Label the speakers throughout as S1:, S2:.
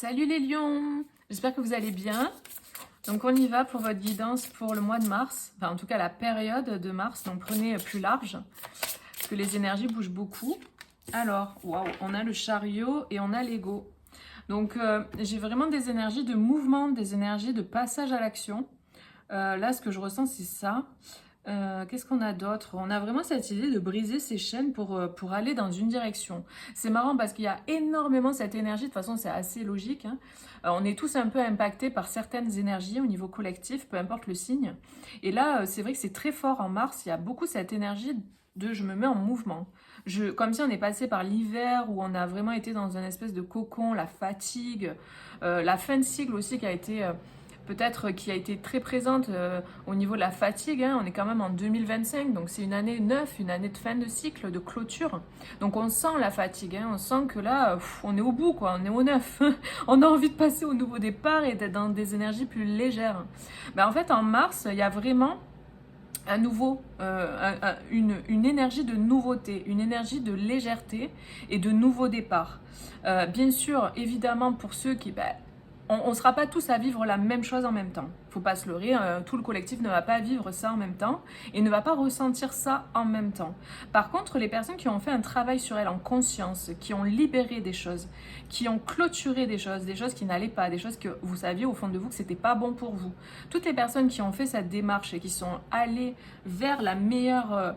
S1: Salut les lions, j'espère que vous allez bien. Donc on y va pour votre guidance pour le mois de mars, enfin en tout cas la période de mars, donc prenez plus large, parce que les énergies bougent beaucoup. Alors, waouh, on a le chariot et on a l'ego. Donc j'ai vraiment des énergies de mouvement, des énergies de passage à l'action. Là, ce que je ressens, c'est ça. Qu'est-ce qu'on a d'autre? On a vraiment cette idée de briser ces chaînes pour aller dans une direction. C'est marrant parce qu'il y a énormément cette énergie, de toute façon c'est assez logique, hein. On est tous un peu impactés par certaines énergies au niveau collectif, peu importe le signe. Et là, c'est vrai que c'est très fort en mars, il y a beaucoup cette énergie de je me mets en mouvement. Comme si on est passé par l'hiver où on a vraiment été dans une espèce de cocon, la fatigue, la fin de cycle aussi qui a été... peut-être qui a été très présente au niveau de la fatigue, hein. On est quand même en 2025, donc c'est une année neuve, une année de fin de cycle, de clôture. Donc on sent la fatigue, hein. On sent que là, on est au bout, quoi, on est au neuf. On a envie de passer au nouveau départ et d'être dans des énergies plus légères. Ben, en fait, en mars, il y a vraiment un nouveau, une énergie de nouveauté, une énergie de légèreté et de nouveau départ. Bien sûr, évidemment, pour ceux qui... on ne sera pas tous à vivre la même chose en même temps. Faut pas se leurrer, tout le collectif ne va pas vivre ça en même temps et ne va pas ressentir ça en même temps. Par contre, les personnes qui ont fait un travail sur elles en conscience, qui ont libéré des choses, qui ont clôturé des choses qui n'allaient pas, des choses que vous saviez au fond de vous que c'était pas bon pour vous. Toutes les personnes qui ont fait cette démarche et qui sont allées vers la meilleure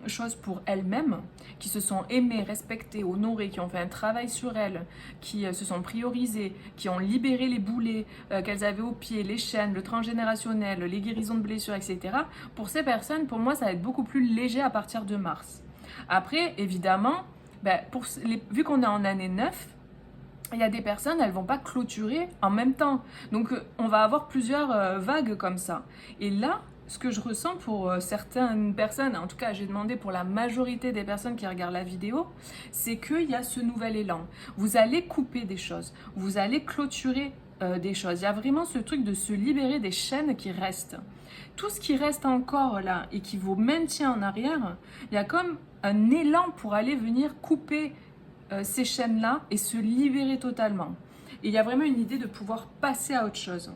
S1: chose pour elles-mêmes, qui se sont aimées, respectées, honorées, qui ont fait un travail sur elles, qui se sont priorisées, qui ont libéré les boulets qu'elles avaient au pied, les chaînes, le transgénérationnel, les guérisons de blessures, etc. Pour ces personnes, pour moi, ça va être beaucoup plus léger à partir de mars. Après, évidemment, vu qu'on est en année 9, il y a des personnes, elles vont pas clôturer en même temps. Donc, on va avoir plusieurs vagues comme ça. Et là, ce que je ressens pour certaines personnes, en tout cas j'ai demandé pour la majorité des personnes qui regardent la vidéo, c'est qu'il y a ce nouvel élan. Vous allez couper des choses, vous allez clôturer des choses. Il y a vraiment ce truc de se libérer des chaînes qui restent. Tout ce qui reste encore là et qui vous maintient en arrière, il y a comme un élan pour aller venir couper ces chaînes-là et se libérer totalement. Et il y a vraiment une idée de pouvoir passer à autre chose.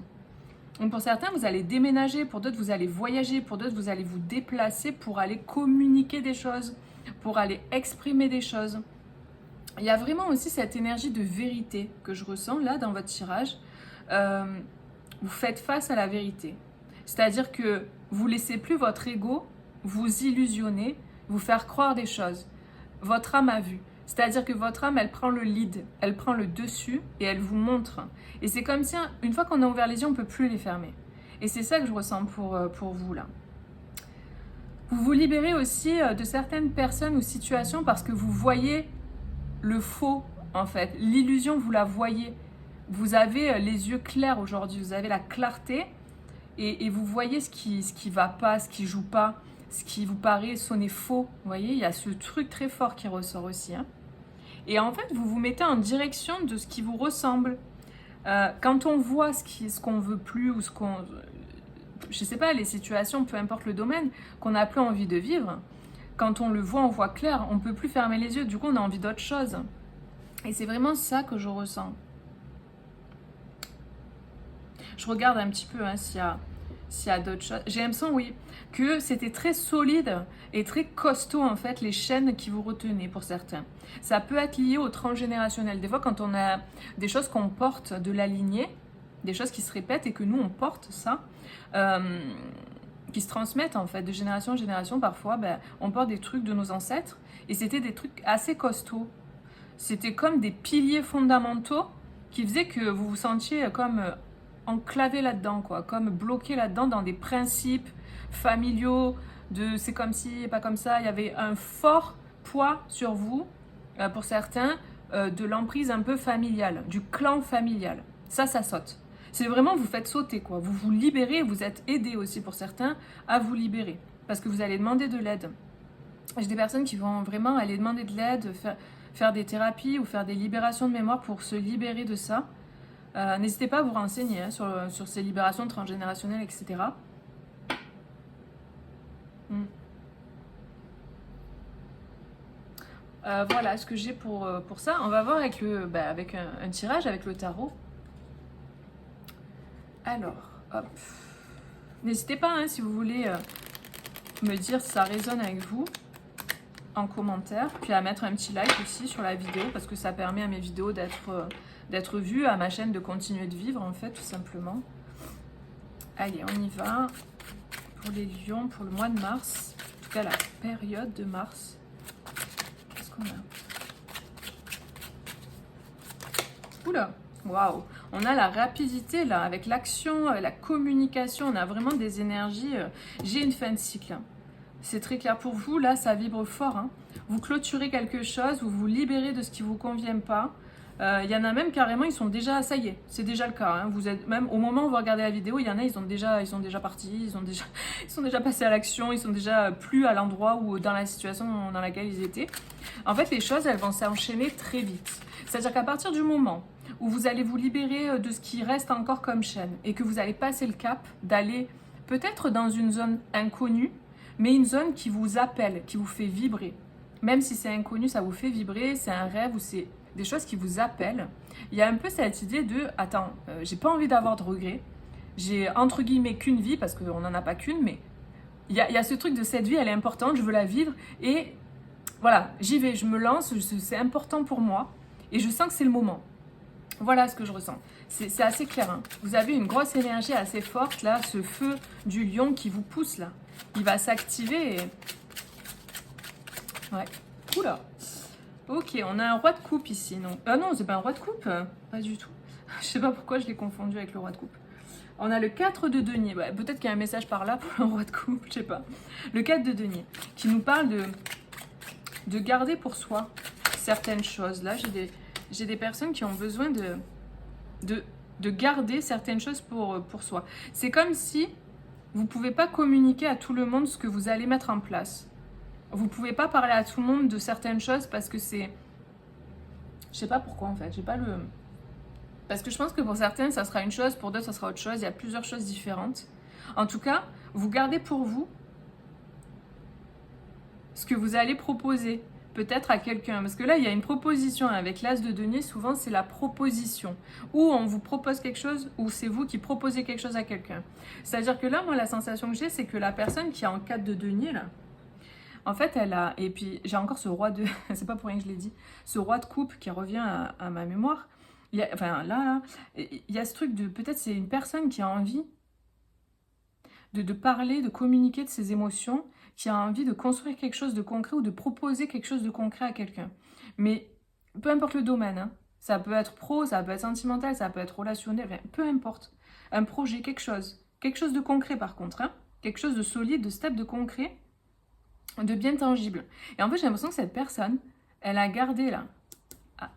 S1: Donc pour certains, vous allez déménager, pour d'autres, vous allez voyager, pour d'autres, vous allez vous déplacer pour aller communiquer des choses, pour aller exprimer des choses. Il y a vraiment aussi cette énergie de vérité que je ressens là dans votre tirage. Vous faites face à la vérité. C'est-à-dire que vous ne laissez plus votre ego vous illusionner, vous faire croire des choses. Votre âme a vu. C'est-à-dire que votre âme, elle prend le lead, elle prend le dessus et elle vous montre. Et c'est comme si, une fois qu'on a ouvert les yeux, on ne peut plus les fermer. Et c'est ça que je ressens pour vous là. Vous vous libérez aussi de certaines personnes ou situations parce que vous voyez le faux, en fait. L'illusion, vous la voyez. Vous avez les yeux clairs aujourd'hui, vous avez la clarté et vous voyez ce qui va pas, ce qui joue pas, ce qui vous paraît sonner faux. Vous voyez, il y a ce truc très fort qui ressort aussi, hein. Et en fait, vous vous mettez en direction de ce qui vous ressemble. Quand on voit ce qu'on veut plus ou ce qu'on... je sais pas, les situations, peu importe le domaine, qu'on n'a plus envie de vivre, quand on le voit, on voit clair, on peut plus fermer les yeux, du coup on a envie d'autre chose. Et c'est vraiment ça que je ressens. Je regarde un petit peu hein, s'il y a d'autres choses. J'ai l'impression, oui, que c'était très solide et très costaud, en fait, les chaînes qui vous retenaient pour certains. Ça peut être lié au transgénérationnel. Des fois, quand on a des choses qu'on porte de la lignée, des choses qui se répètent et que nous, on porte ça, qui se transmettent, en fait, de génération en génération, parfois, on porte des trucs de nos ancêtres et c'était des trucs assez costauds. C'était comme des piliers fondamentaux qui faisaient que vous vous sentiez comme... enclavé là-dedans, quoi, comme bloqué là-dedans dans des principes familiaux, de c'est comme si, pas comme ça. Il y avait un fort poids sur vous, pour certains, de l'emprise un peu familiale, du clan familial. Ça saute. C'est vraiment, vous faites sauter, quoi. Vous vous libérez, vous êtes aidé aussi pour certains à vous libérer, parce que vous allez demander de l'aide. J'ai des personnes qui vont vraiment aller demander de l'aide, faire des thérapies ou faire des libérations de mémoire pour se libérer de ça. N'hésitez pas à vous renseigner hein, sur ces libérations transgénérationnelles, etc. Voilà ce que j'ai pour ça. On va voir avec, avec un tirage, avec le tarot. Alors, hop. N'hésitez pas, hein, si vous voulez me dire si ça résonne avec vous en commentaire. Puis à mettre un petit like aussi sur la vidéo parce que ça permet à mes vidéos d'être vues, à ma chaîne de continuer de vivre en fait, tout simplement. Allez, on y va. Pour les lions, pour le mois de mars. En tout cas, la période de mars. Qu'est-ce qu'on a? Oula, waouh! On a la rapidité là, avec l'action, la communication, on a vraiment des énergies. J'ai une fin de cycle. C'est très clair pour vous, là ça vibre fort. Hein. Vous clôturez quelque chose, vous vous libérez de ce qui ne vous convient pas. Il y en a même carrément, ils sont déjà, ça y est, c'est déjà le cas. Hein. Vous êtes même au moment où vous regardez la vidéo, il y en a, ils sont déjà partis, ils sont déjà passés à l'action, ils sont déjà plus à l'endroit ou dans la situation dans laquelle ils étaient. En fait, les choses, elles vont s'enchaîner très vite. C'est-à-dire qu'à partir du moment où vous allez vous libérer de ce qui reste encore comme chaîne et que vous allez passer le cap d'aller peut-être dans une zone inconnue, mais une zone qui vous appelle, qui vous fait vibrer. Même si c'est inconnu, ça vous fait vibrer, c'est un rêve ou c'est des choses qui vous appellent. Il y a un peu cette idée de « Attends, j'ai pas envie d'avoir de regrets. J'ai entre guillemets qu'une vie, parce qu'on n'en a pas qu'une, mais il y a ce truc de cette vie, elle est importante, je veux la vivre. Et voilà, j'y vais, je me lance, c'est important pour moi. Et je sens que c'est le moment. » Voilà ce que je ressens. C'est assez clair. Hein. Vous avez une grosse énergie assez forte, là, ce feu du lion qui vous pousse, là. Il va s'activer et... Ouais. Oula. Ok, on a un roi de coupe ici, non? Ah non, c'est pas un roi de coupe. Pas du tout. Je sais pas pourquoi je l'ai confondu avec le roi de coupe. On a le 4 de denier. Ouais, peut-être qu'il y a un message par là pour le roi de coupe, je sais pas. Le 4 de denier, qui nous parle de garder pour soi certaines choses. Là, j'ai des personnes qui ont besoin de garder certaines choses pour soi. C'est comme si vous ne pouvez pas communiquer à tout le monde ce que vous allez mettre en place. Vous ne pouvez pas parler à tout le monde de certaines choses parce que c'est... Je sais pas pourquoi en fait, j'ai pas le... Parce que je pense que pour certaines, ça sera une chose, pour d'autres, ça sera autre chose. Il y a plusieurs choses différentes. En tout cas, vous gardez pour vous ce que vous allez proposer peut-être à quelqu'un. Parce que là, il y a une proposition avec l'as de denier. Souvent, c'est la proposition. Ou on vous propose quelque chose, ou c'est vous qui proposez quelque chose à quelqu'un. C'est-à-dire que là, moi, la sensation que j'ai, c'est que la personne qui est en 4 de denier, là, en fait, elle a... Et puis, j'ai encore ce roi de... c'est pas pour rien que je l'ai dit. Ce roi de coupe qui revient à ma mémoire. Il y a... Enfin, là, il y a ce truc de... Peut-être c'est une personne qui a envie de parler, de communiquer de ses émotions, qui a envie de construire quelque chose de concret ou de proposer quelque chose de concret à quelqu'un. Mais peu importe le domaine, hein. Ça peut être pro, ça peut être sentimental, ça peut être relationnel, enfin, peu importe. Un projet, quelque chose de concret par contre, hein. Quelque chose de solide, de stable, de concret, de bien tangible. Et en fait, j'ai l'impression que cette personne, elle a gardé là,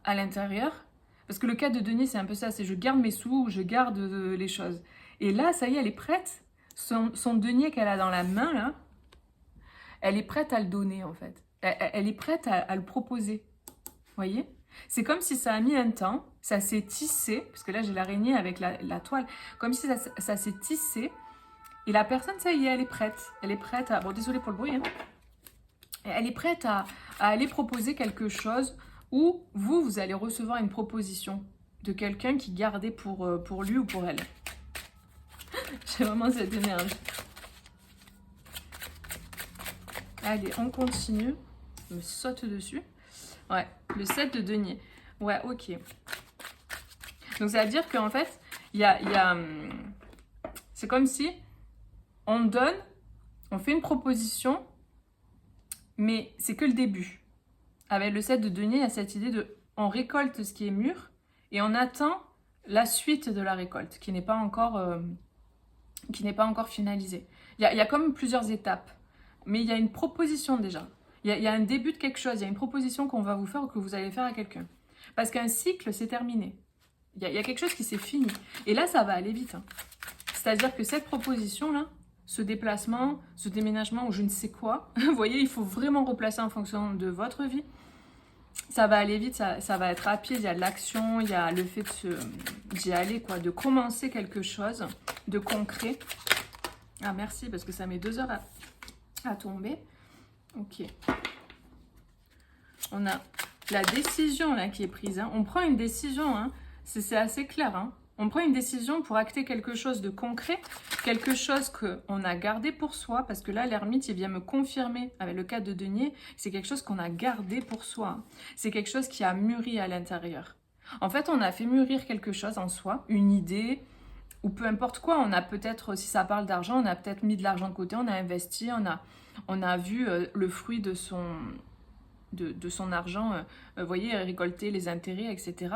S1: à l'intérieur, parce que le cas de denier, c'est un peu ça, c'est je garde mes sous, je garde les choses. Et là, ça y est, elle est prête. Son denier qu'elle a dans la main, là, elle est prête à le donner, en fait. Elle est prête à le proposer. Vous voyez? C'est comme si ça a mis un temps, ça s'est tissé, parce que là, j'ai l'araignée avec la toile, comme si ça s'est tissé, et la personne, ça y est, elle est prête. Elle est prête à... Bon, désolée pour le bruit, hein. Elle est prête à aller proposer quelque chose où vous allez recevoir une proposition de quelqu'un qui gardait pour lui ou pour elle. J'ai vraiment cette énergie. Allez, on continue. Je me saute dessus. Ouais, le 7 de denier. Ouais, ok. Donc, ça veut dire qu'en fait, c'est comme si on donne, on fait une proposition, mais c'est que le début. Avec le 7 de denier, il y a cette idée de on récolte ce qui est mûr et on attend la suite de la récolte qui n'est pas encore finalisée. Il y a comme plusieurs étapes, mais il y a une proposition déjà. Il y a un début de quelque chose, il y a une proposition qu'on va vous faire ou que vous allez faire à quelqu'un. Parce qu'un cycle, c'est terminé. Il y a quelque chose qui s'est fini. Et là, ça va aller vite. Hein. C'est-à-dire que cette proposition-là, ce déplacement, ce déménagement ou je ne sais quoi, vous voyez, il faut vraiment replacer en fonction de votre vie. Ça va aller vite, ça va être rapide, il y a de l'action, il y a le fait d'y aller, quoi, de commencer quelque chose de concret. Ah, merci, parce que ça met 2 heures à tomber. Ok. On a la décision là qui est prise. Hein. On prend une décision, hein. C'est assez clair. Hein. On prend une décision pour acter quelque chose de concret, quelque chose qu'on a gardé pour soi, parce que là, l'ermite, il vient me confirmer, avec le cas de denier, c'est quelque chose qu'on a gardé pour soi. Hein. C'est quelque chose qui a mûri à l'intérieur. En fait, on a fait mûrir quelque chose en soi, une idée, ou peu importe quoi. On a peut-être, si ça parle d'argent, on a peut-être mis de l'argent de côté, on a investi, on a vu le fruit de son argent, vous voyez, récolter les intérêts, etc.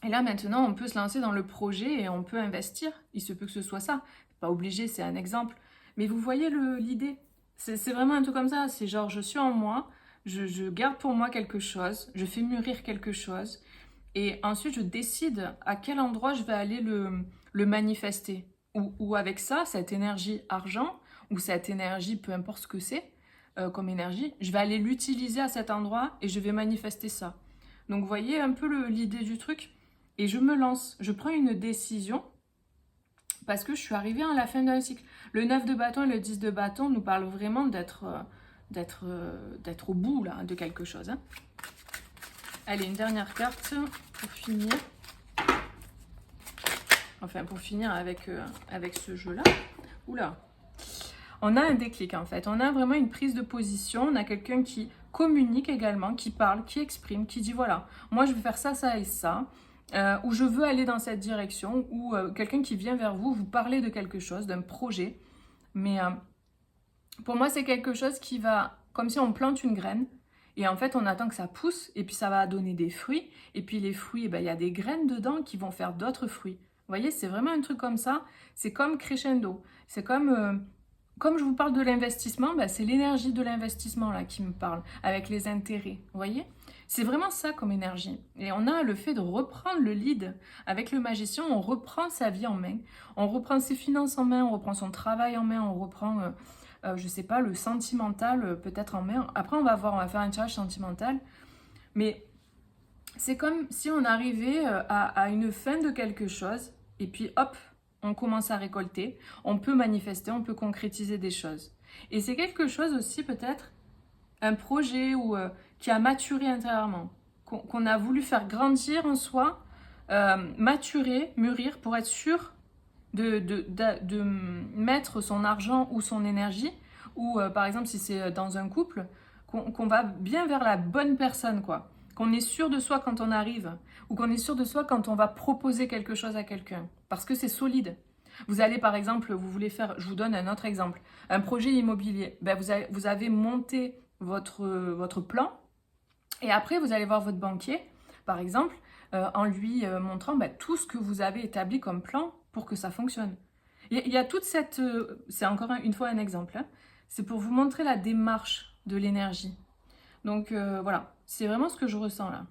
S1: Et là, maintenant, on peut se lancer dans le projet et on peut investir. Il se peut que ce soit ça. Pas obligé, c'est un exemple. Mais vous voyez l'idée. C'est vraiment un truc comme ça. C'est genre, je suis en moi, je garde pour moi quelque chose, je fais mûrir quelque chose. Et ensuite, je décide à quel endroit je vais aller le manifester. Ou avec ça, cette énergie argent, ou cette énergie, peu importe ce que c'est, comme énergie, je vais aller l'utiliser à cet endroit et je vais manifester ça. Donc, vous voyez un peu l'idée du truc. Et je me lance, je prends une décision parce que je suis arrivée à la fin d'un cycle. Le 9 de bâton et le 10 de bâton nous parlent vraiment d'être au bout là, de quelque chose. Hein. Allez, une dernière carte pour finir. Enfin, pour finir avec ce jeu-là. Oula. On a un déclic en fait. On a vraiment une prise de position. On a quelqu'un qui communique également, qui parle, qui exprime, qui dit voilà, moi je vais faire ça, ça et ça. Ou je veux aller dans cette direction, ou quelqu'un qui vient vers vous, vous parler de quelque chose, d'un projet. Mais pour moi, c'est quelque chose qui va, comme si on plante une graine, et en fait, on attend que ça pousse, et puis ça va donner des fruits, et puis les fruits, il y a des graines dedans qui vont faire d'autres fruits. Vous voyez, c'est vraiment un truc comme ça, c'est comme crescendo, c'est comme je vous parle de l'investissement, c'est l'énergie de l'investissement là qui me parle, avec les intérêts, vous voyez ? C'est vraiment ça comme énergie. Et on a le fait de reprendre le lead. Avec le magicien, on reprend sa vie en main. On reprend ses finances en main, on reprend son travail en main, on reprend, je sais pas, le sentimental peut-être en main. Après, on va faire un tirage sentimental. Mais c'est comme si on arrivait à une fin de quelque chose et puis hop, on commence à récolter. On peut manifester, on peut concrétiser des choses. Et c'est quelque chose aussi peut-être, un projet ou qui a maturé intérieurement, qu'on a voulu faire grandir en soi, maturer, mûrir pour être sûr de mettre son argent ou son énergie, ou par exemple si c'est dans un couple, qu'on va bien vers la bonne personne, quoi. Qu'on est sûr de soi quand on arrive, ou qu'on est sûr de soi quand on va proposer quelque chose à quelqu'un, parce que c'est solide. Vous allez par exemple, vous voulez faire, je vous donne un autre exemple, un projet immobilier, vous avez monté votre plan, et après vous allez voir votre banquier, par exemple, en lui montrant tout ce que vous avez établi comme plan pour que ça fonctionne. Il y a toute cette... c'est encore une fois un exemple, hein, c'est pour vous montrer la démarche de l'énergie. Donc voilà, c'est vraiment ce que je ressens là.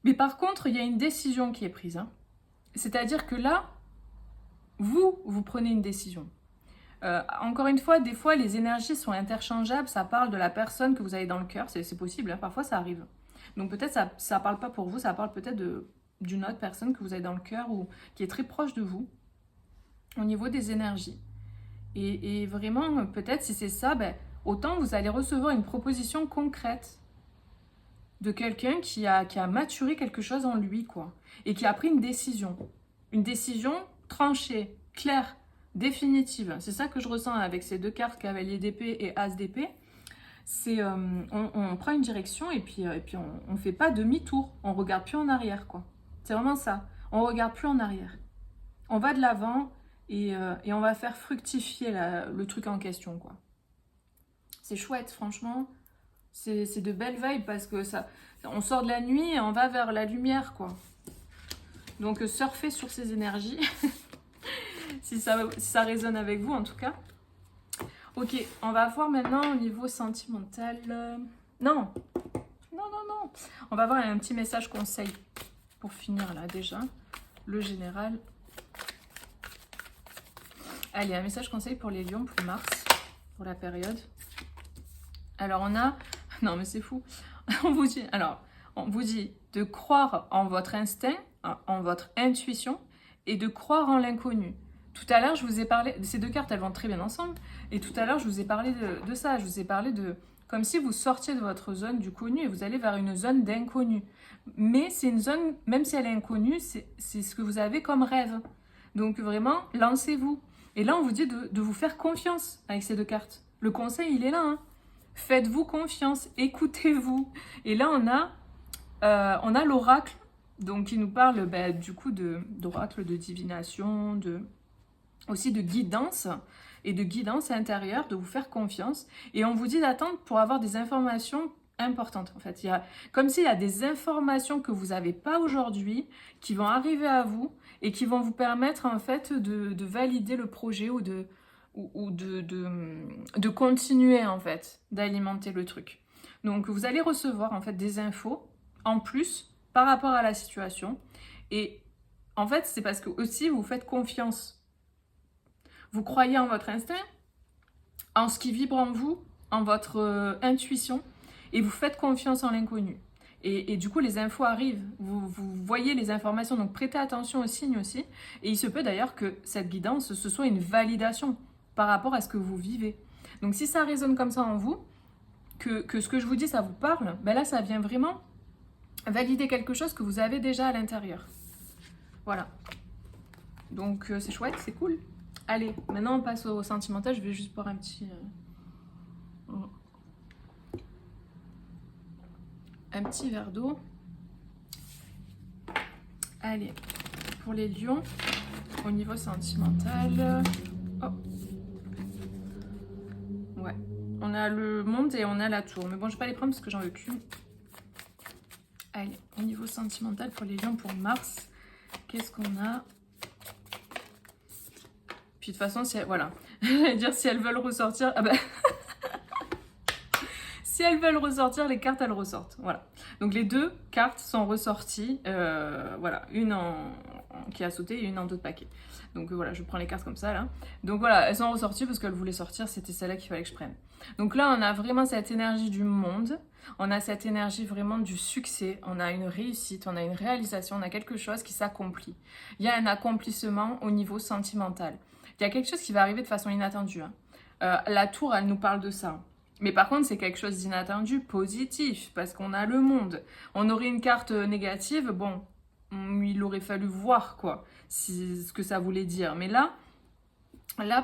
S1: Mais par contre, il y a une décision qui est prise. Hein. C'est-à-dire que là, vous prenez une décision. Encore une fois, des fois, les énergies sont interchangeables. Ça parle de la personne que vous avez dans le cœur. C'est possible, hein, parfois ça arrive. Donc peut-être ça ne parle pas pour vous, ça parle peut-être d'une autre personne que vous avez dans le cœur ou qui est très proche de vous au niveau des énergies. Et vraiment, peut-être si c'est ça, autant vous allez recevoir une proposition concrète de quelqu'un qui a maturé quelque chose en lui, quoi, et qui a pris une décision. Une décision tranchée, claire, définitive. C'est ça que je ressens avec ces deux cartes, cavalier d'épée et as d'épée. C'est on prend une direction et puis on fait pas demi-tour. On regarde plus en arrière, quoi. C'est vraiment ça. On regarde plus en arrière. On va de l'avant et on va faire fructifier le truc en question, quoi. C'est chouette, franchement. C'est de belles vibes parce que on sort de la nuit et on va vers la lumière, quoi. Donc surfez sur ces énergies. si ça résonne avec vous, en tout cas. Ok, on va voir maintenant au niveau sentimental. Non. On va voir un petit message conseil pour finir là déjà. Le général. Allez, un message conseil pour les lions, pour Mars, pour la période. Alors on a... Non mais c'est fou. On vous dit de croire en votre instinct, en votre intuition et de croire en l'inconnu. Tout à l'heure, je vous ai parlé... Ces deux cartes, elles vont très bien ensemble. Et tout à l'heure, je vous ai parlé de ça. Je vous ai parlé comme si vous sortiez de votre zone du connu et vous allez vers une zone d'inconnu. Mais c'est une zone, même si elle est inconnue, c'est ce que vous avez comme rêve. Donc vraiment, lancez-vous. Et là, on vous dit de vous faire confiance avec ces deux cartes. Le conseil, il est là. Hein. Faites-vous confiance, écoutez-vous. Et là, on a l'oracle, donc qui nous parle du coup d'oracle, de divination, aussi de guidance et de guidance intérieure, de vous faire confiance. Et on vous dit d'attendre pour avoir des informations importantes. En fait, comme s'il y a des informations que vous n'avez pas aujourd'hui qui vont arriver à vous et qui vont vous permettre en fait de valider le projet ou de continuer en fait, d'alimenter le truc. Donc vous allez recevoir en fait des infos en plus par rapport à la situation. Et en fait, c'est parce que aussi vous faites confiance. Vous croyez en votre instinct, en ce qui vibre en vous, en votre intuition, et vous faites confiance en l'inconnu. Et du coup, les infos arrivent, vous voyez les informations, donc prêtez attention aux signes aussi. Et il se peut d'ailleurs que cette guidance, ce soit une validation par rapport à ce que vous vivez. Donc si ça résonne comme ça en vous, que ce que je vous dis, ça vous parle, ben là, ça vient vraiment valider quelque chose que vous avez déjà à l'intérieur. Voilà. Donc c'est chouette, c'est cool. Allez, maintenant on passe au sentimental. Je vais juste boire un petit verre d'eau. Allez, pour les lions, au niveau sentimental, oh. Ouais, on a le monde et on a la tour. Mais bon, je vais pas les prendre parce que j'en veux qu'une. Allez, au niveau sentimental pour les lions pour mars, qu'est-ce qu'on a? Puis de toute façon, si voilà, dire si elles veulent ressortir, ah bah si elles veulent ressortir, les cartes elles ressortent. Voilà. Donc les deux cartes sont ressorties. Voilà, une qui a sauté et une en d'autres paquets. Donc voilà, je prends les cartes comme ça là. Donc voilà, elles sont ressorties parce qu'elles voulaient sortir. C'était celle-là qu'il fallait que je prenne. Donc là, on a vraiment cette énergie du monde. On a cette énergie vraiment du succès. On a une réussite, on a une réalisation, on a quelque chose qui s'accomplit. Il y a un accomplissement au niveau sentimental. Il y a quelque chose qui va arriver de façon inattendue. Hein. La tour, elle nous parle de ça. Mais par contre, c'est quelque chose d'inattendu, positif, parce qu'on a le monde. On aurait une carte négative, bon, il aurait fallu voir, quoi, ce que ça voulait dire. Mais là,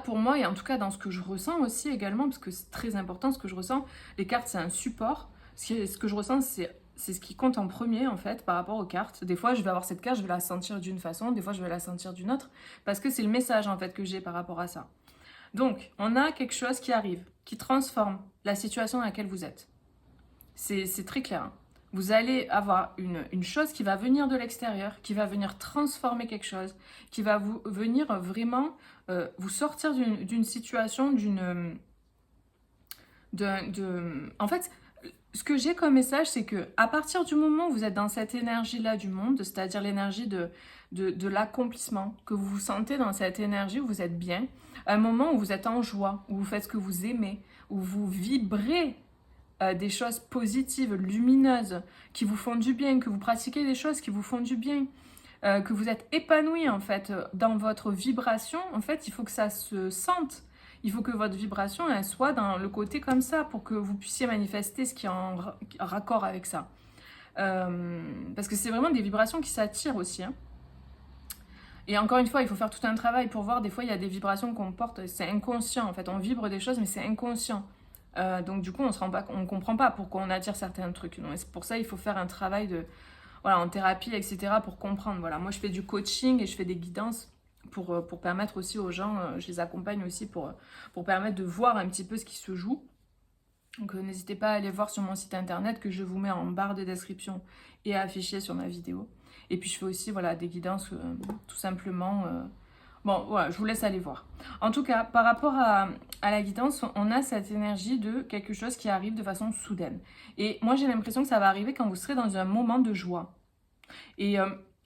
S1: pour moi, et en tout cas dans ce que je ressens aussi également, parce que c'est très important ce que je ressens, les cartes, c'est un support. Ce que je ressens, c'est ce qui compte en premier, en fait, par rapport aux cartes. Des fois, je vais avoir cette carte, je vais la sentir d'une façon, des fois, je vais la sentir d'une autre, parce que c'est le message, en fait, que j'ai par rapport à ça. Donc, on a quelque chose qui arrive, qui transforme la situation dans laquelle vous êtes. C'est très clair. Hein. Vous allez avoir une chose qui va venir de l'extérieur, qui va venir transformer quelque chose, qui va venir vraiment vous sortir d'une situation, En fait, ce que j'ai comme message, c'est que à partir du moment où vous êtes dans cette énergie-là du monde, c'est-à-dire l'énergie de l'accomplissement, que vous vous sentez dans cette énergie où vous êtes bien, un moment où vous êtes en joie, où vous faites ce que vous aimez, où vous vibrez des choses positives, lumineuses, qui vous font du bien, que vous pratiquez des choses qui vous font du bien, que vous êtes épanoui en fait dans votre vibration, en fait il faut que ça se sente. Il faut que votre vibration elle soit dans le côté comme ça pour que vous puissiez manifester ce qui est en raccord avec ça. Parce que c'est vraiment des vibrations qui s'attirent aussi. Hein. Et encore une fois, il faut faire tout un travail pour voir. Des fois, il y a des vibrations qu'on porte, c'est inconscient en fait. On vibre des choses, mais c'est inconscient. Donc du coup, on comprend pas pourquoi on attire certains trucs. Donc, c'est pour ça il faut faire un travail en thérapie, etc. pour comprendre. Voilà, moi, je fais du coaching et je fais des guidances. Pour permettre aussi aux gens, je les accompagne aussi pour permettre de voir un petit peu ce qui se joue. Donc n'hésitez pas à aller voir sur mon site internet que je vous mets en barre de description et affiché sur ma vidéo. Et puis je fais aussi des guidances tout simplement. Bon voilà, je vous laisse aller voir. En tout cas, par rapport à la guidance, on a cette énergie de quelque chose qui arrive de façon soudaine. Et moi j'ai l'impression que ça va arriver quand vous serez dans un moment de joie. Et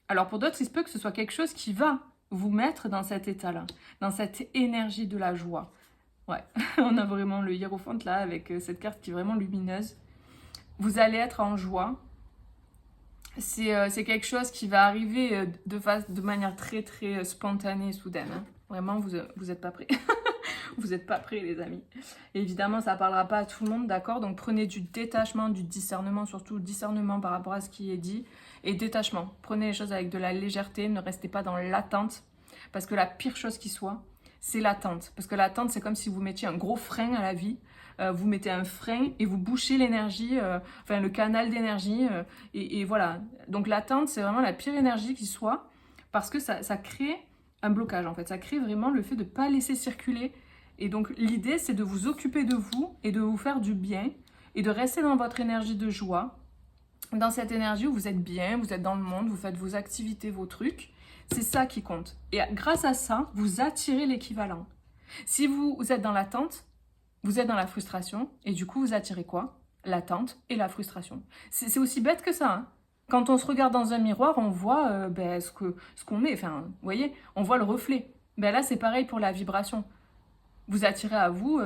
S1: alors pour d'autres, il se peut que ce soit quelque chose qui va vous mettre dans cet état-là, dans cette énergie de la joie. Ouais, on a vraiment le hiérophante là, avec cette carte qui est vraiment lumineuse. Vous allez être en joie. C'est quelque chose qui va arriver de manière très très spontanée, soudaine. Hein. Vraiment, vous n'êtes pas prêts. Vous n'êtes pas prêts, les amis. Et évidemment, ça ne parlera pas à tout le monde, d'accord? Donc prenez du détachement, du discernement, surtout discernement par rapport à ce qui est dit. Et détachement. Prenez les choses avec de la légèreté, ne restez pas dans l'attente. Parce que la pire chose qui soit, c'est l'attente. Parce que l'attente, c'est comme si vous mettiez un gros frein à la vie. Vous mettez un frein et vous bouchez l'énergie, enfin le canal d'énergie. Et voilà. Donc l'attente, c'est vraiment la pire énergie qui soit. Parce que ça crée un blocage, en fait. Ça crée vraiment le fait de ne pas laisser circuler. Et donc l'idée, c'est de vous occuper de vous et de vous faire du bien. Et de rester dans votre énergie de joie. Dans cette énergie où vous êtes bien, vous êtes dans le monde, vous faites vos activités, vos trucs. C'est ça qui compte. Et grâce à ça, vous attirez l'équivalent. Si vous êtes dans l'attente, vous êtes dans la frustration. Et du coup, vous attirez quoi? L'attente et la frustration. C'est aussi bête que ça. Hein. Quand on se regarde dans un miroir, on voit ce qu'on est. Enfin, vous voyez, on voit le reflet. Ben là, c'est pareil pour la vibration. Vous attirez à vous,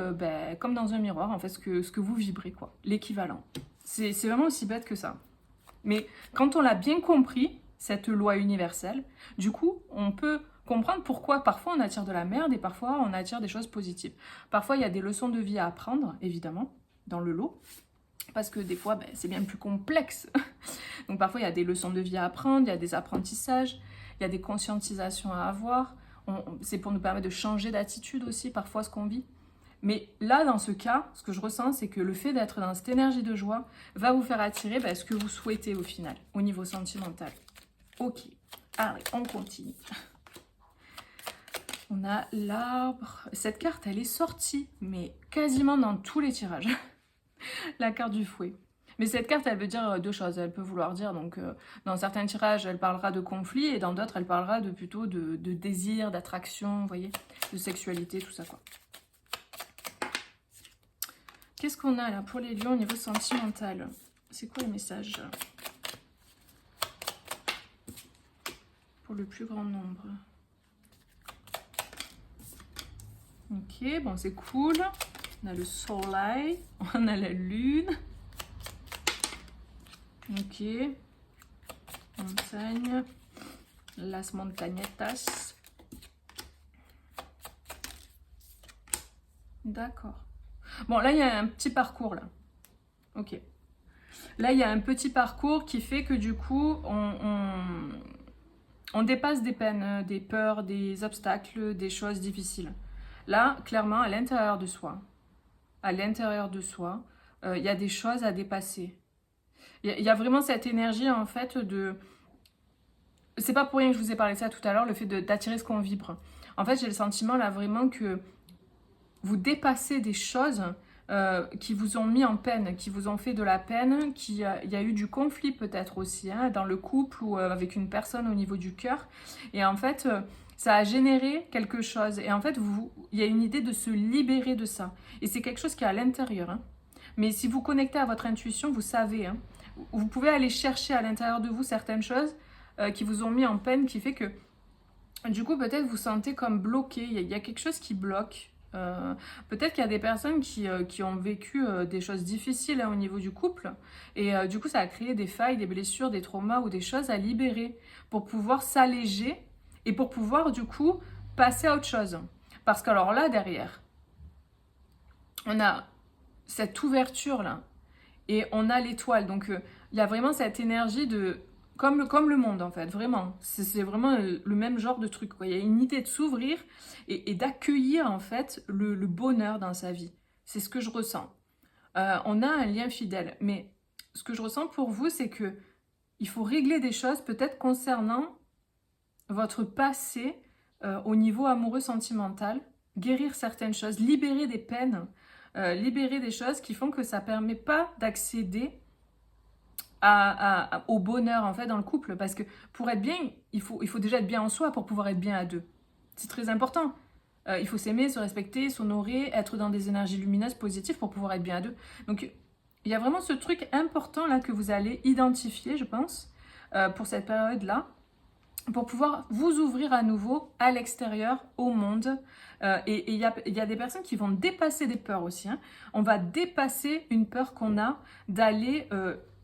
S1: comme dans un miroir, en fait, ce que vous vibrez, quoi. L'équivalent. C'est vraiment aussi bête que ça. Mais quand on l'a bien compris, cette loi universelle, du coup, on peut comprendre pourquoi parfois on attire de la merde et parfois on attire des choses positives. Parfois, il y a des leçons de vie à apprendre, évidemment, dans le lot, parce que des fois, c'est bien plus complexe. Donc parfois, il y a des leçons de vie à apprendre, il y a des apprentissages, il y a des conscientisations à avoir. C'est pour nous permettre de changer d'attitude aussi, parfois, ce qu'on vit. Mais là, dans ce cas, ce que je ressens, c'est que le fait d'être dans cette énergie de joie va vous faire attirer ce que vous souhaitez au final, au niveau sentimental. Ok, allez, on continue. On a l'arbre. Cette carte, elle est sortie, mais quasiment dans tous les tirages. La carte du fouet. Mais cette carte, elle veut dire deux choses. Elle peut vouloir dire, donc, dans certains tirages, elle parlera de conflit, et dans d'autres, elle parlera plutôt de désir, d'attraction, vous voyez, de sexualité, tout ça, quoi. Qu'est-ce qu'on a là pour les lions au niveau sentimental? C'est quoi le message pour le plus grand nombre? Ok, bon, c'est cool. On a le soleil, on a la lune. Ok. Montagne. Las montañetas. D'accord. Bon, là, il y a un petit parcours, là. Ok. Là, il y a un petit parcours qui fait que, du coup, on dépasse des peines, des peurs, des obstacles, des choses difficiles. Là, clairement, à l'intérieur de soi, il y a des choses à dépasser. Il y a vraiment cette énergie, en fait, de... C'est pas pour rien que je vous ai parlé de ça tout à l'heure, le fait d'attirer ce qu'on vibre. En fait, j'ai le sentiment, là, vraiment que vous dépassez des choses qui vous ont mis en peine, qui vous ont fait de la peine, il y a eu du conflit peut-être aussi, hein, dans le couple ou avec une personne au niveau du cœur. Et en fait, ça a généré quelque chose. Et en fait, il y a une idée de se libérer de ça. Et c'est quelque chose qui est à l'intérieur. Hein. Mais si vous connectez à votre intuition, vous savez. Hein, vous pouvez aller chercher à l'intérieur de vous certaines choses qui vous ont mis en peine, qui fait que, du coup, peut-être vous sentez comme bloqué. Il y a quelque chose qui bloque. Peut-être qu'il y a des personnes qui ont vécu des choses difficiles au niveau du couple et du coup ça a créé des failles, des blessures, des traumas ou des choses à libérer pour pouvoir s'alléger et pour pouvoir du coup passer à autre chose. Parce qu'alors là derrière, on a cette ouverture là et on a l'étoile. Donc il y a vraiment cette énergie de... Comme le monde, en fait, vraiment. C'est vraiment le même genre de truc, quoi. Il y a une idée de s'ouvrir et d'accueillir, en fait, le bonheur dans sa vie. C'est ce que je ressens. On a un lien fidèle. Mais ce que je ressens pour vous, c'est que il faut régler des choses, peut-être concernant votre passé au niveau amoureux sentimental, guérir certaines choses, libérer des peines, libérer des choses qui font que ça ne permet pas d'accéder au bonheur en fait dans le couple, parce que pour être bien, il faut déjà être bien en soi pour pouvoir être bien à deux. C'est très important. Il faut s'aimer, se respecter, s'honorer, être dans des énergies lumineuses, positives pour pouvoir être bien à deux. Donc il y a vraiment ce truc important là que vous allez identifier, je pense, pour cette période-là, pour pouvoir vous ouvrir à nouveau à l'extérieur, au monde. Et il y a des personnes qui vont dépasser des peurs aussi. Hein. On va dépasser une peur qu'on a d'aller...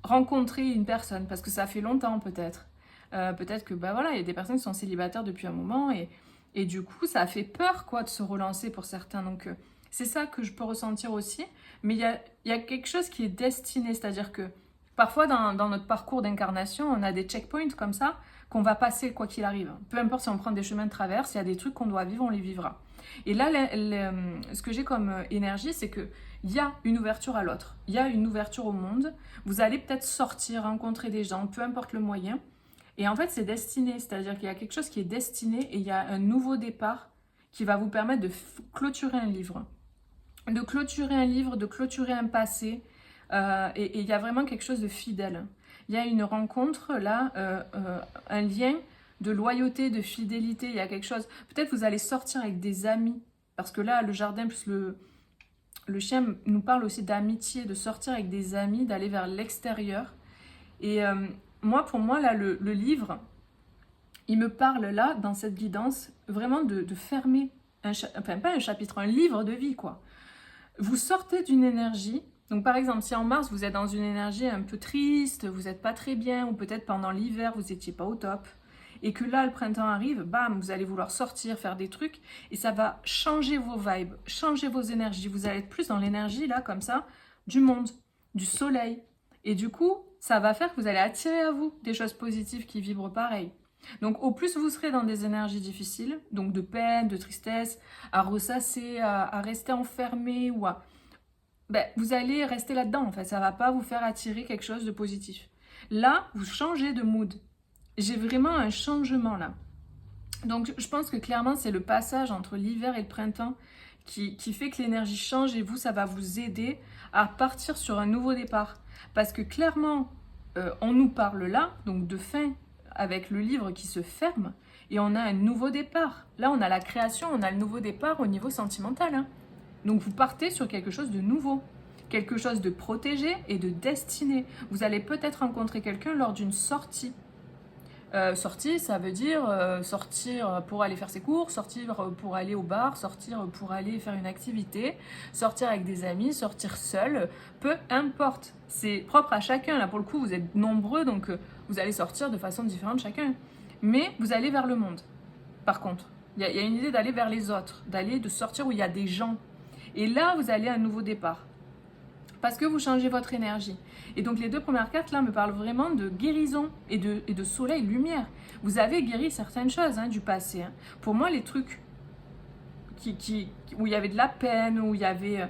S1: rencontrer une personne, parce que ça fait longtemps peut-être. Peut-être que, voilà, il y a des personnes qui sont célibataires depuis un moment et Et du coup, ça a fait peur, quoi, de se relancer pour certains. Donc, c'est ça que je peux ressentir aussi. Mais il y a quelque chose qui est destiné, c'est-à-dire que parfois, dans notre parcours d'incarnation, on a des checkpoints comme ça qu'on va passer quoi qu'il arrive. Peu importe si on prend des chemins de traverse, il y a des trucs qu'on doit vivre, on les vivra. Et là, ce que j'ai comme énergie, c'est que il y a une ouverture à l'autre, il y a une ouverture au monde. Vous allez peut-être sortir, rencontrer des gens, peu importe le moyen. Et en fait, c'est destiné, c'est-à-dire qu'il y a quelque chose qui est destiné et il y a un nouveau départ qui va vous permettre de clôturer un livre. De clôturer un livre, de clôturer un passé. Et il y a vraiment quelque chose de fidèle. Il y a une rencontre, là, un lien de loyauté, de fidélité. Il y a quelque chose. Peut-être vous allez sortir avec des amis. Parce que là, le jardin plus le chien nous parle aussi d'amitié, de sortir avec des amis, d'aller vers l'extérieur. Et pour moi, là, le livre, il me parle là, dans cette guidance, vraiment de fermer, pas un chapitre, un livre de vie, quoi. Vous sortez d'une énergie. Donc par exemple, si en mars, vous êtes dans une énergie un peu triste, vous n'êtes pas très bien, ou peut-être pendant l'hiver, vous n'étiez pas au top, et que là, le printemps arrive, bam, vous allez vouloir sortir, faire des trucs, et ça va changer vos vibes, changer vos énergies. Vous allez être plus dans l'énergie, là, comme ça, du monde, du soleil. Et du coup, ça va faire que vous allez attirer à vous des choses positives qui vibrent pareil. Donc au plus vous serez dans des énergies difficiles, donc de peine, de tristesse, à ressasser, à rester enfermé, ou à... vous allez rester là-dedans, en fait. Ça ne va pas vous faire attirer quelque chose de positif. Là, vous changez de mood. J'ai vraiment un changement là. Donc je pense que clairement c'est le passage entre l'hiver et le printemps qui fait que l'énergie change et vous, ça va vous aider à partir sur un nouveau départ. Parce que clairement, on nous parle là, donc de fin avec le livre qui se ferme et on a un nouveau départ. Là, on a la création, on a le nouveau départ au niveau sentimental. Hein. Donc vous partez sur quelque chose de nouveau. Quelque chose de protégé et de destiné. Vous allez peut-être rencontrer quelqu'un lors d'une sortie. Sortie, ça veut dire sortir pour aller faire ses cours, sortir pour aller au bar, sortir pour aller faire une activité, sortir avec des amis, sortir seul, peu importe. C'est propre à chacun. Là, pour le coup, vous êtes nombreux, donc vous allez sortir de façon différente chacun. Mais vous allez vers le monde, par contre. Il y a une idée d'aller vers les autres, de sortir où il y a des gens. Et là, vous allez à un nouveau départ. Parce que vous changez votre énergie. Et donc les deux premières cartes là me parlent vraiment de guérison et de soleil, lumière. Vous avez guéri certaines choses du passé. Hein. Pour moi, les trucs où il y avait de la peine, où il y avait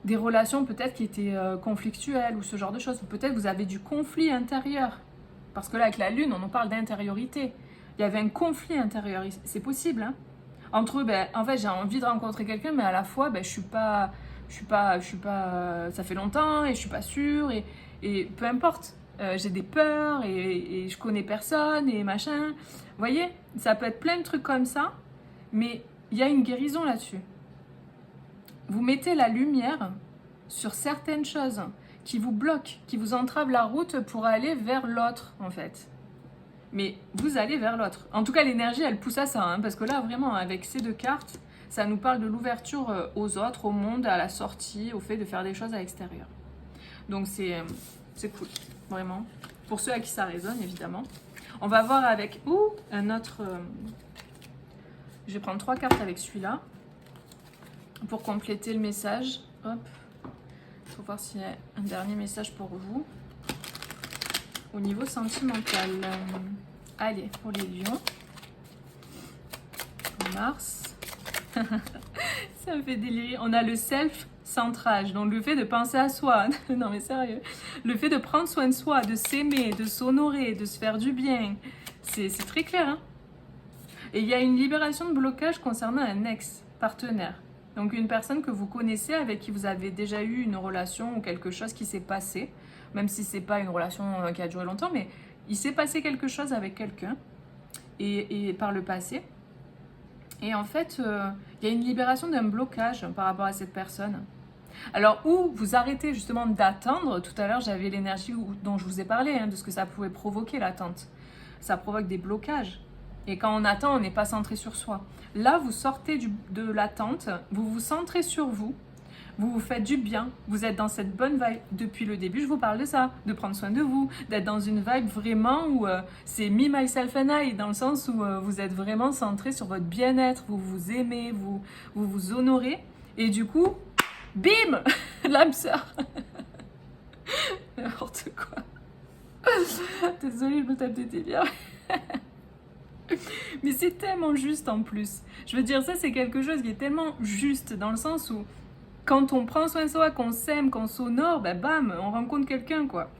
S1: des relations peut-être qui étaient conflictuelles ou ce genre de choses, ou peut-être vous avez du conflit intérieur. Parce que là, avec la lune, on nous parle d'intériorité. Il y avait un conflit intérieur, c'est possible. Hein. Entre eux, en fait, j'ai envie de rencontrer quelqu'un, mais à la fois, je suis pas, ça fait longtemps et je suis pas sûre et peu importe. J'ai des peurs et je connais personne et machin. Vous voyez, ça peut être plein de trucs comme ça, mais il y a une guérison là-dessus. Vous mettez la lumière sur certaines choses qui vous bloquent, qui vous entravent la route pour aller vers l'autre, en fait. Mais vous allez vers l'autre. En tout cas, l'énergie, elle pousse à ça, parce que là, vraiment, avec ces deux cartes, ça nous parle de l'ouverture aux autres, au monde, à la sortie, au fait de faire des choses à l'extérieur. Donc c'est cool, vraiment. Pour ceux à qui ça résonne, évidemment. On va voir avec un autre... je vais prendre 3 cartes avec celui-là pour compléter le message. Hop. Il faut voir s'il y a un dernier message pour vous. Au niveau sentimental. Allez, pour les lions. Mars. Ça me fait délirer. On a le self-centrage, donc le fait de penser à soi. Non mais sérieux. Le fait de prendre soin de soi, de s'aimer, de s'honorer, de se faire du bien. C'est très clair. Hein. Et il y a une libération de blocage concernant un ex-partenaire. Donc une personne que vous connaissez, avec qui vous avez déjà eu une relation ou quelque chose qui s'est passé. Même si c'est pas une relation qui a duré longtemps, mais il s'est passé quelque chose avec quelqu'un. Et par le passé. Et en fait, il y a une libération d'un blocage par rapport à cette personne. Alors, où vous arrêtez justement d'attendre, tout à l'heure j'avais l'énergie dont je vous ai parlé, de ce que ça pouvait provoquer l'attente. Ça provoque des blocages. Et quand on attend, on n'est pas centré sur soi. Là, vous sortez de l'attente, vous vous centrez sur vous, Vous vous faites du bien, vous êtes dans cette bonne vibe. Depuis le début, je vous parle de ça, de prendre soin de vous, d'être dans une vibe vraiment où c'est me, myself and I, dans le sens où vous êtes vraiment centré sur votre bien-être, vous vous aimez, vous honorez. Et du coup, bim, l'âme sœur. N'importe quoi. Désolée, je me tape des délires. Mais c'est tellement juste en plus. Je veux dire, ça c'est quelque chose qui est tellement juste dans le sens où quand on prend soin de soi, qu'on s'aime, qu'on s'honore, ben bam, on rencontre quelqu'un quoi.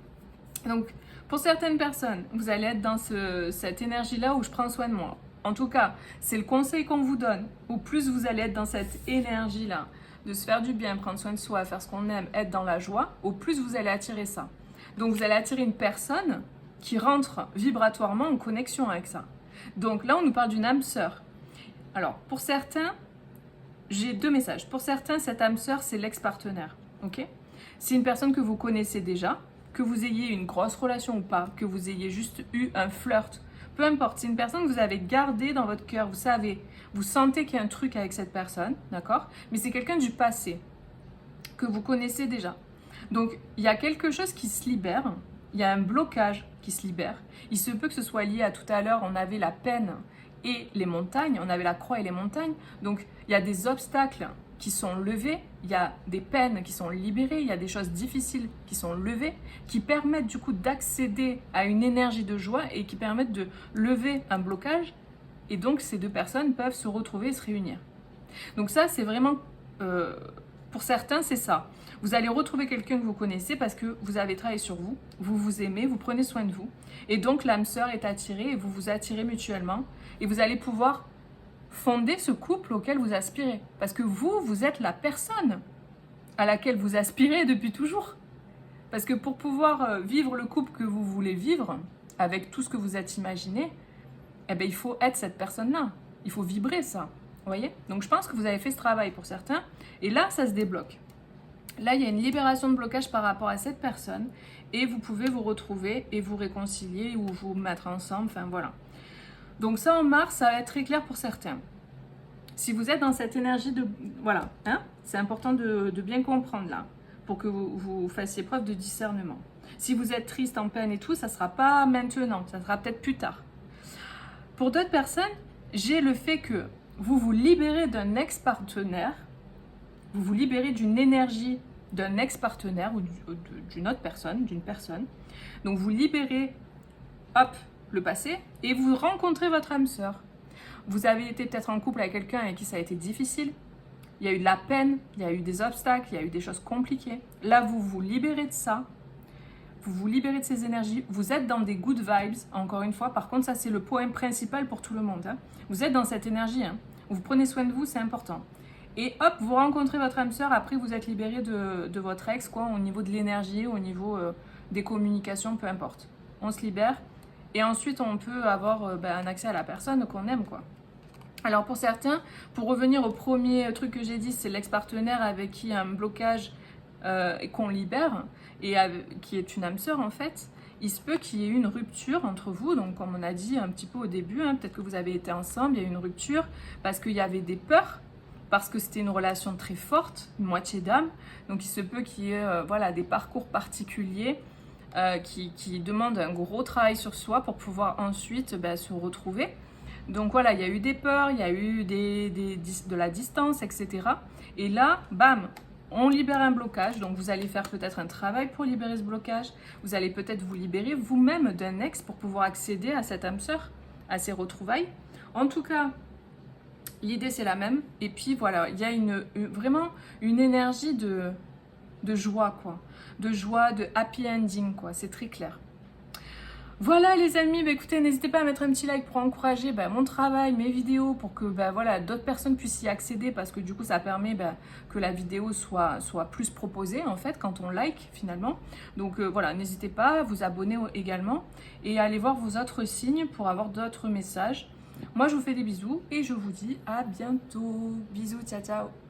S1: Donc pour certaines personnes, vous allez être dans cette énergie-là où je prends soin de moi. En tout cas, c'est le conseil qu'on vous donne. Au plus vous allez être dans cette énergie-là, de se faire du bien, prendre soin de soi, faire ce qu'on aime, être dans la joie, au plus vous allez attirer ça. Donc vous allez attirer une personne qui rentre vibratoirement en connexion avec ça. Donc là, on nous parle d'une âme sœur. Alors, pour certains, j'ai 2 messages. Pour certains, cette âme sœur, c'est l'ex-partenaire. Ok ? C'est une personne que vous connaissez déjà, que vous ayez une grosse relation ou pas, que vous ayez juste eu un flirt, peu importe. C'est une personne que vous avez gardée dans votre cœur, vous savez. Vous sentez qu'il y a un truc avec cette personne, d'accord ? Mais c'est quelqu'un du passé, que vous connaissez déjà. Donc, il y a quelque chose qui se libère, il y a un blocage qui se libère. Il se peut que ce soit lié à tout à l'heure, on avait la peine et les montagnes, on avait la croix et les montagnes. Donc, il y a des obstacles qui sont levés, il y a des peines qui sont libérées, il y a des choses difficiles qui sont levées, qui permettent du coup d'accéder à une énergie de joie et qui permettent de lever un blocage. Et donc, ces 2 personnes peuvent se retrouver et se réunir. Donc ça, c'est vraiment... pour certains, c'est ça. Vous allez retrouver quelqu'un que vous connaissez parce que vous avez travaillé sur vous, vous vous aimez, vous prenez soin de vous. Et donc, l'âme sœur est attirée et vous vous attirez mutuellement. Et vous allez pouvoir fonder ce couple auquel vous aspirez. Parce que vous êtes la personne à laquelle vous aspirez depuis toujours. Parce que pour pouvoir vivre le couple que vous voulez vivre, avec tout ce que vous êtes imaginé, eh bien, il faut être cette personne-là. Il faut vibrer ça. Vous voyez ? Donc, je pense que vous avez fait ce travail pour certains. Et là, ça se débloque. Là, il y a une libération de blocage par rapport à cette personne. Et vous pouvez vous retrouver et vous réconcilier ou vous mettre ensemble. Enfin, voilà. Donc ça, en mars, ça va être très clair pour certains. Si vous êtes dans cette énergie de... Voilà, hein, c'est important de bien comprendre là, pour que vous fassiez preuve de discernement. Si vous êtes triste, en peine et tout, ça ne sera pas maintenant, ça sera peut-être plus tard. Pour d'autres personnes, j'ai le fait que vous vous libérez d'un ex-partenaire, vous vous libérez d'une énergie d'un ex-partenaire ou d'une autre personne, d'une personne. Donc vous libérez, hop, le passé, et vous rencontrez votre âme sœur. Vous avez été peut-être en couple avec quelqu'un avec qui ça a été difficile, il y a eu de la peine, il y a eu des obstacles, il y a eu des choses compliquées. Là, vous vous libérez de ça, vous vous libérez de ces énergies, vous êtes dans des good vibes, encore une fois. Par contre, ça, c'est le point principal pour tout le monde. Hein. Vous êtes dans cette énergie, hein. Vous prenez soin de vous, c'est important. Et hop, vous rencontrez votre âme sœur, après vous êtes libéré de votre ex, quoi, au niveau de l'énergie, au niveau des communications, peu importe. On se libère. Et ensuite, on peut avoir un accès à la personne qu'on aime, quoi. Alors, pour certains, pour revenir au premier truc que j'ai dit, c'est l'ex-partenaire avec qui il y a un blocage qu'on libère, et qui est une âme sœur, en fait. Il se peut qu'il y ait eu une rupture entre vous, donc comme on a dit un petit peu au début, hein, peut-être que vous avez été ensemble, il y a eu une rupture, parce qu'il y avait des peurs, parce que c'était une relation très forte, une moitié d'âme, donc il se peut qu'il y ait des parcours particuliers, qui demande un gros travail sur soi pour pouvoir ensuite se retrouver. Donc voilà, il y a eu des peurs, il y a eu de la distance, etc. Et là, bam, on libère un blocage. Donc vous allez faire peut-être un travail pour libérer ce blocage. Vous allez peut-être vous libérer vous-même d'un ex pour pouvoir accéder à cette âme sœur, à ces retrouvailles. En tout cas, l'idée c'est la même. Et puis voilà, il y a vraiment une énergie de joie, quoi. De joie, de happy ending, quoi. C'est très clair. Voilà les amis, écoutez, n'hésitez pas à mettre un petit like pour encourager mon travail, mes vidéos, pour que d'autres personnes puissent y accéder, parce que du coup ça permet que la vidéo soit plus proposée en fait quand on like finalement. Donc voilà, n'hésitez pas à vous abonner également et à aller voir vos autres signes pour avoir d'autres messages. Moi je vous fais des bisous et je vous dis à bientôt. Bisous, ciao ciao.